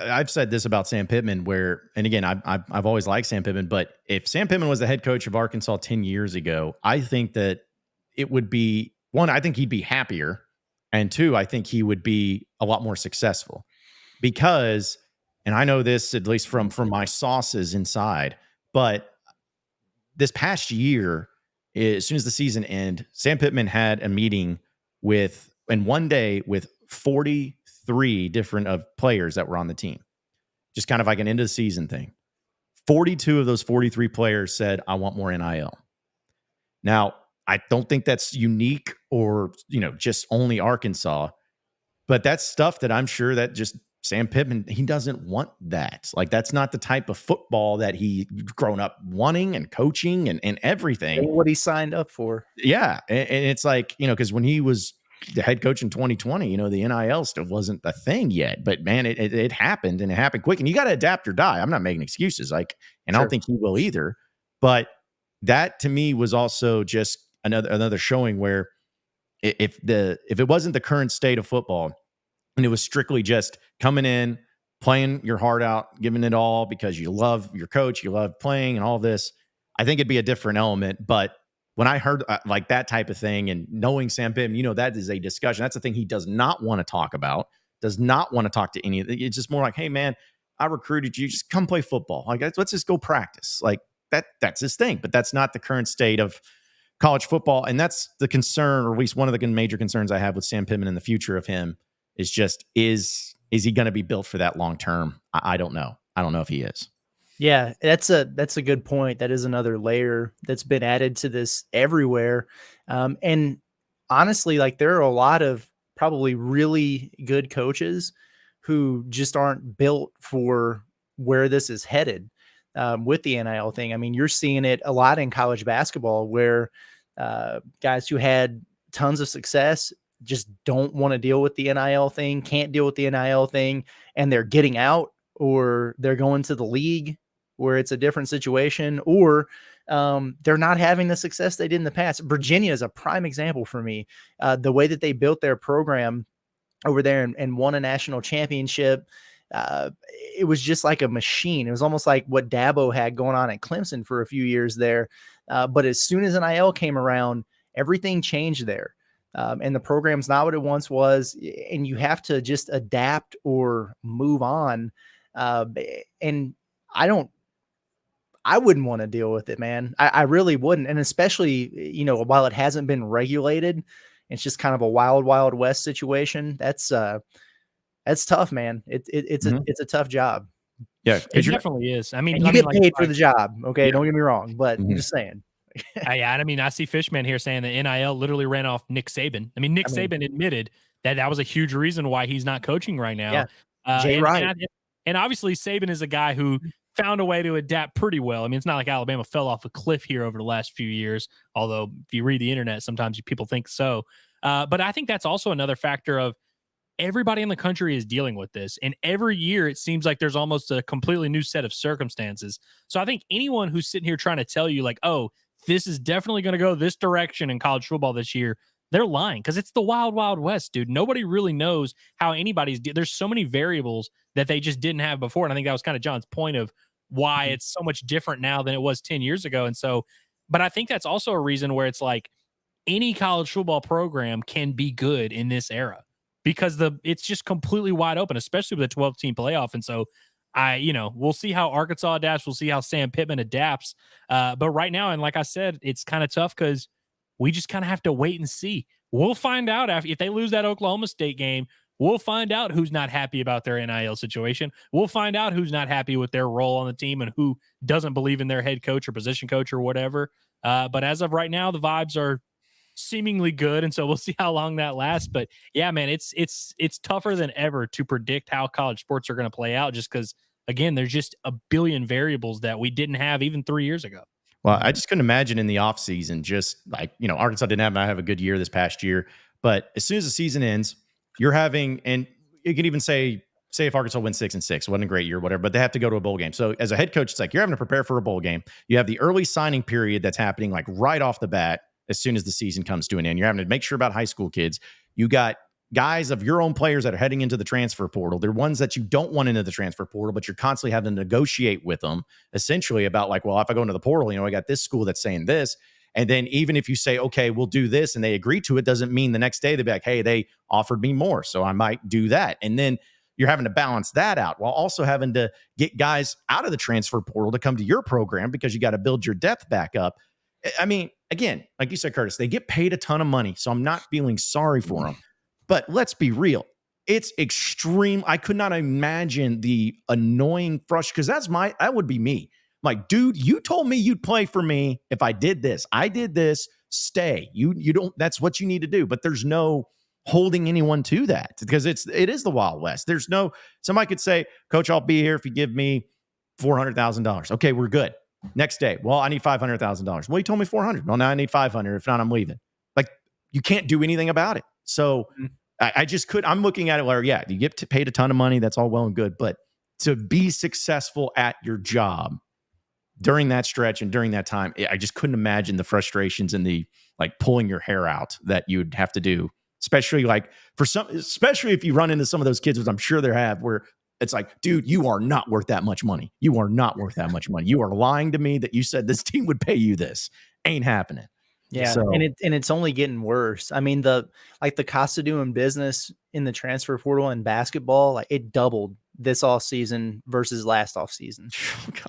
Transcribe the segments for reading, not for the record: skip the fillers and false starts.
I've said this about Sam Pittman and again, I've always liked Sam Pittman, but if Sam Pittman was the head coach of Arkansas 10 years ago, I think that it would be, one, I think he'd be happier. And two, I think he would be a lot more successful because, and I know this at least from my sources inside, but this past year, as soon as the season ended, Sam Pittman had a meeting in one day with 43 different of players that were on the team, just kind of like an end of the season thing. 42 of those 43 players said, I want more NIL. Now, I don't think that's unique or, just only Arkansas, but that's stuff that I'm sure that just Sam Pittman, he doesn't want that. Like, that's not the type of football that he grown up wanting and coaching and everything. What he signed up for. Yeah. And it's like, because when he was the head coach in 2020, the NIL still wasn't a thing yet. But man, it happened, and it happened quick. And you got to adapt or die. I'm not making excuses. And I don't think he will either. But that to me was also just another showing where if it wasn't the current state of football, and it was strictly just coming in, playing your heart out, giving it all because you love your coach, you love playing and all this, I think it'd be a different element. But when I heard like that type of thing and knowing Sam Pittman, that is a discussion. That's the thing he does not want to talk about, does not want to talk to any of it. It's just more like, hey, man, I recruited you. Just come play football. Like, let's just go practice. Like that's his thing. But that's not the current state of college football. And that's the concern, or at least one of the major concerns I have with Sam Pittman in the future of him is just, is he going to be built for that long term? I don't know. I don't know if he is. Yeah, that's a good point. That is another layer that's been added to this everywhere. And honestly, like, there are a lot of probably really good coaches who just aren't built for where this is headed with the NIL thing. I mean, you're seeing it a lot in college basketball where guys who had tons of success just don't want to deal with the NIL thing, can't deal with the NIL thing, and they're getting out, or they're going to the league where it's a different situation, or they're not having the success they did in the past. Virginia is a prime example for me. The way that they built their program over there and won a national championship, it was just like a machine. It was almost like what Dabo had going on at Clemson for a few years there. But as soon as NIL came around, everything changed there. And the program's not what it once was, and you have to just adapt or move on. And I wouldn't want to deal with it, man. I really wouldn't. And especially, while it hasn't been regulated, it's just kind of a wild, wild west situation. That's tough, man. It's a tough job. Yeah, it definitely is. I mean, and you get paid for the job. Okay. Yeah. Don't get me wrong, but I'm just saying. Yeah, I mean, I see Fishman here saying that NIL literally ran off Nick Saban. I mean, Saban admitted that was a huge reason why he's not coaching right now. Yeah. Jay Wright. And obviously Saban is a guy who found a way to adapt pretty well. I mean, it's not like Alabama fell off a cliff here over the last few years, although if you read the internet, sometimes people think so. But I think that's also another factor of everybody in the country is dealing with this. And every year it seems like there's almost a completely new set of circumstances. So I think anyone who's sitting here trying to tell you like, oh, this is definitely going to go this direction in college football this year, they're lying, because it's the wild, wild west, dude. Nobody really knows how there's so many variables that they just didn't have before. And I think that was kind of John's point of why it's so much different now than it was 10 years ago. And so, but I think that's also a reason where it's like any college football program can be good in this era, because it's just completely wide open, especially with a 12-team playoff. And so we'll see how Arkansas adapts. We'll see how Sam Pittman adapts. But right now, and like I said, it's kind of tough because we just kind of have to wait and see. We'll find out if they lose that Oklahoma State game. We'll find out who's not happy about their NIL situation. We'll find out who's not happy with their role on the team and who doesn't believe in their head coach or position coach or whatever. But as of right now, the vibes are seemingly good, and so we'll see how long that lasts. But yeah, man, it's tougher than ever to predict how college sports are going to play out, just because, again, there's just a billion variables that we didn't have even 3 years ago. Well, I just couldn't imagine in the offseason, just like, Arkansas didn't have a good year this past year, but as soon as the season ends, you're having, and you can even say if Arkansas wins 6-6, wasn't a great year, whatever, but they have to go to a bowl game. So as a head coach, it's like you're having to prepare for a bowl game. You have the early signing period that's happening like right off the bat as soon as the season comes to an end. You're having to make sure about high school kids. You got guys of your own players that are heading into the transfer portal. They're ones that you don't want into the transfer portal, but you're constantly having to negotiate with them essentially about like, well, if I go into the portal, I got this school that's saying this. And then even if you say, okay, we'll do this and they agree to it, doesn't mean the next day they'll be like, hey, they offered me more, so I might do that. And then you're having to balance that out while also having to get guys out of the transfer portal to come to your program because you got to build your depth back up. I mean, again, like you said, Curtis, they get paid a ton of money, so I'm not feeling sorry for them. But let's be real. It's extreme. I could not imagine the annoying frustration, because that would be me. Like, dude, you told me you'd play for me if I did this. I did this. Stay. You don't. That's what you need to do. But there's no holding anyone to that because it is the Wild West. There's no. Somebody could say, Coach, I'll be here if you give me $400,000. Okay, we're good. Next day, well, I need $500,000. Well, you told me 400. Well, now I need 500. If not, I'm leaving. Like, you can't do anything about it. So I just could. I'm looking at it where, yeah, you get paid a ton of money. That's all well and good. But to be successful at your job during that stretch and during that time, I just couldn't imagine the frustrations and the like pulling your hair out that you'd have to do, especially if you run into some of those kids, which I'm sure there have, where it's like, dude, you are not worth that much money. You are not worth that much money. You are lying to me that you said this team would pay you this. Ain't happening. Yeah, so, and it's only getting worse. I mean, the cost of doing business in the transfer portal in basketball, like it doubled this off season versus last off season.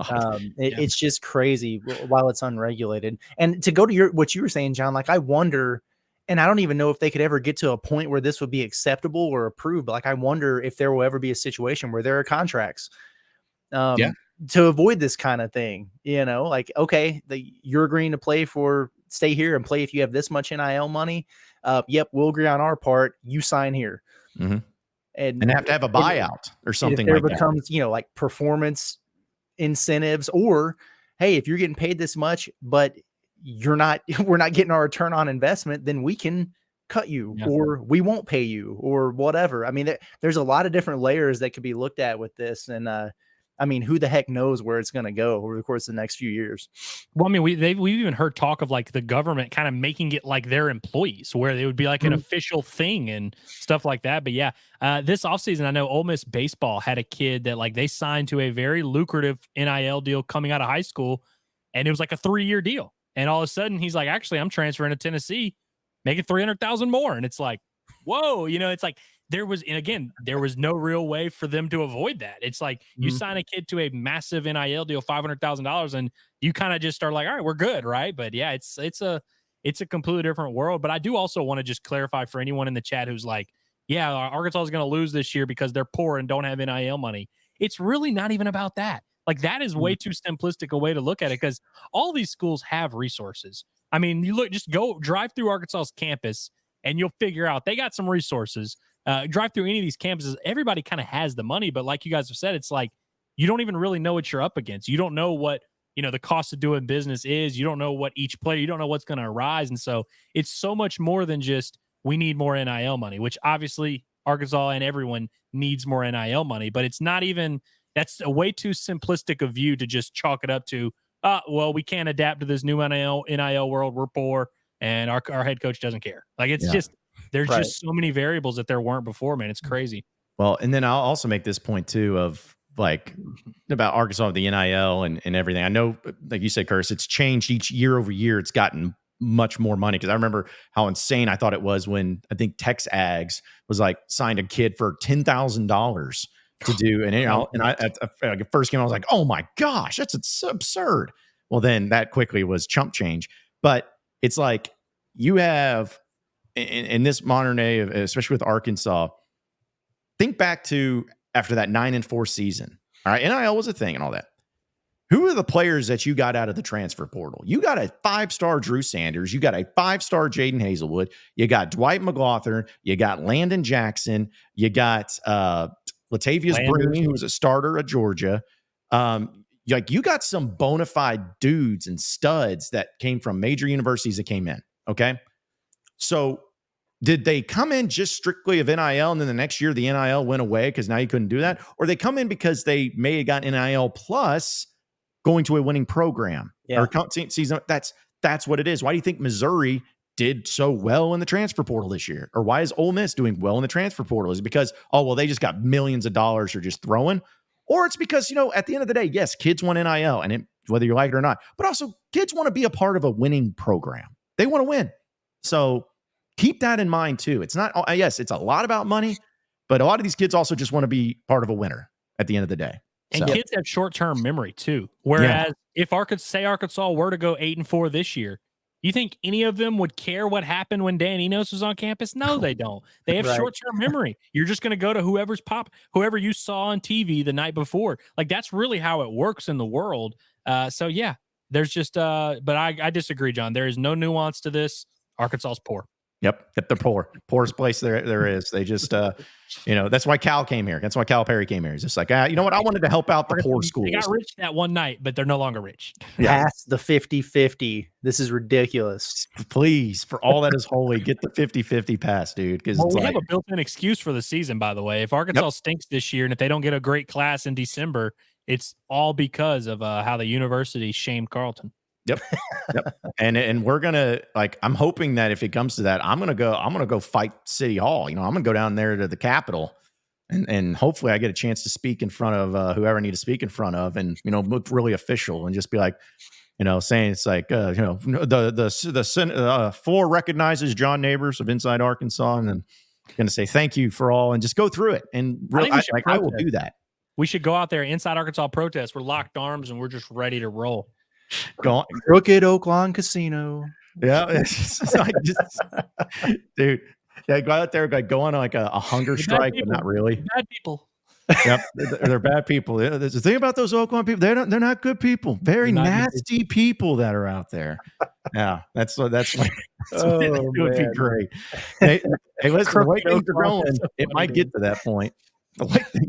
Oh, it's just crazy while it's unregulated. And to go to what you were saying, John, like I wonder, and I don't even know if they could ever get to a point where this would be acceptable or approved. But like I wonder if there will ever be a situation where there are contracts to avoid this kind of thing. Like, okay, you're agreeing to stay here and play if you have this much NIL money. Yep, we'll agree on our part. You sign here. Mm-hmm. And have to have a buyout or something like that. If there becomes, like performance incentives, or, hey, if you're getting paid this much, but we're not getting our return on investment, then we can cut you or we won't pay you or whatever. I mean, there's a lot of different layers that could be looked at with this. And, I mean, who the heck knows where it's going to go over the course of the next few years? Well, I mean, we've even heard talk of like the government kind of making it like their employees, where they would be like an official thing and stuff like that. But yeah, this offseason, I know Ole Miss baseball had a kid that like they signed to a very lucrative NIL deal coming out of high school, and it was like a 3-year deal. And all of a sudden, he's like, actually, I'm transferring to Tennessee, making $300,000 more. And it's like, whoa, it's like. There was no real way for them to avoid that. It's like you sign a kid to a massive NIL deal, $500,000, and you kind of just start like, all right, we're good, right? But yeah, it's a completely different world. But I do also want to just clarify for anyone in the chat who's like, yeah, Arkansas is going to lose this year because they're poor and don't have NIL money. It's really not even about that. Like that is way too simplistic a way to look at it, because all these schools have resources. I mean, just go drive through Arkansas's campus and you'll figure out they got some resources. Drive through any of these campuses, everybody kind of has the money, but like you guys have said, it's like you don't even really know what you're up against. You don't know what the cost of doing business is. You don't know what each player. You don't know what's going to arise, and so it's so much more than just we need more NIL money, which obviously Arkansas and everyone needs more NIL money, but it's not even. That's a way too simplistic a view to just chalk it up to. Well, we can't adapt to this new NIL world. We're poor, and our head coach doesn't care. Like it's just. There's just so many variables that there weren't before, man. It's crazy. Well, and then I'll also make this point too of like about Arkansas, the NIL and everything. I know, like you said, Curtis, it's changed each year over year. It's gotten much more money, because I remember how insane I thought it was when I think Tex Ags was like signed a kid for $10,000 to do an NIL. And I at first game, I was like, oh my gosh, that's absurd. Well, then that quickly was chump change. But it's like you have. In this modern day, especially with Arkansas, think back to after that 9-4 season. All right, NIL was a thing and all that. Who are the players that you got out of the transfer portal? You got a 5-star Drew Sanders. You got a 5-star Jaden Hazelwood. You got Dwight McLaughlin. You got Landon Jackson. You got Latavius Breen, who was a starter at Georgia. You got some bona fide dudes and studs that came from major universities that came in. Okay. So did they come in just strictly of NIL, and then the next year the NIL went away because now you couldn't do that? Or they come in because they may have got NIL plus going to a winning program or season? That's what it is. Why do you think Missouri did so well in the transfer portal this year? Or why is Ole Miss doing well in the transfer portal? Is it because, oh, well, they just got millions of dollars or just throwing? Or it's because, you know, at the end of the day, yes, kids want NIL, and whether you like it or not, but also kids want to be a part of a winning program. They want to win. So keep that in mind too. It's not, yes, it's a lot about money, but a lot of these kids also just want to be part of a winner at the end of the day. And kids have short-term memory too. Whereas if Arkansas were to go 8-4 this year, you think any of them would care what happened when Dan Enos was on campus? No, they don't. They have short-term memory. You're just going to go to whoever you saw on TV the night before. Like, that's really how it works in the world. So yeah, there's just but I disagree, John. There is no nuance to this. Arkansas's poor. Yep, they're poor. Poorest place there is. They just, you know, that's why Cal came here. That's why Calipari came here. He's just like, you know what? I wanted to help out the poor schools. They got rich that one night, but they're no longer rich. Pass the 50-50. This is ridiculous. Please, for all that is holy, get the 50-50 pass, dude. Because we have a built-in excuse for the season, by the way. If Arkansas stinks this year, and if they don't get a great class in December, it's all because of how the university shamed Carleton. Yep. And we're gonna, like, I'm hoping that if it comes to that, I'm gonna go fight City Hall. You know, I'm gonna go down there to the Capitol, and hopefully I get a chance to speak in front of whoever I need to speak in front of, and, you know, look really official and just be like, you know, saying it's like, you know, the floor recognizes John Neighbors of Inside Arkansas, and then going to say thank you for all, and just go through it. And really, I will do that. We should go out there, Inside Arkansas protest. We're locked arms and we're just ready to roll. Crooked Oaklawn Casino. Yeah, dude. Yeah, go out there, go on like a hunger strike, but not really. Bad people. Yep, they're bad people. There's the thing about those Oaklawn people; they're not good people. Very nasty people that are out there. Yeah, that's what it would be great. Hey, listen, the way things are going, it might get to that point. The way things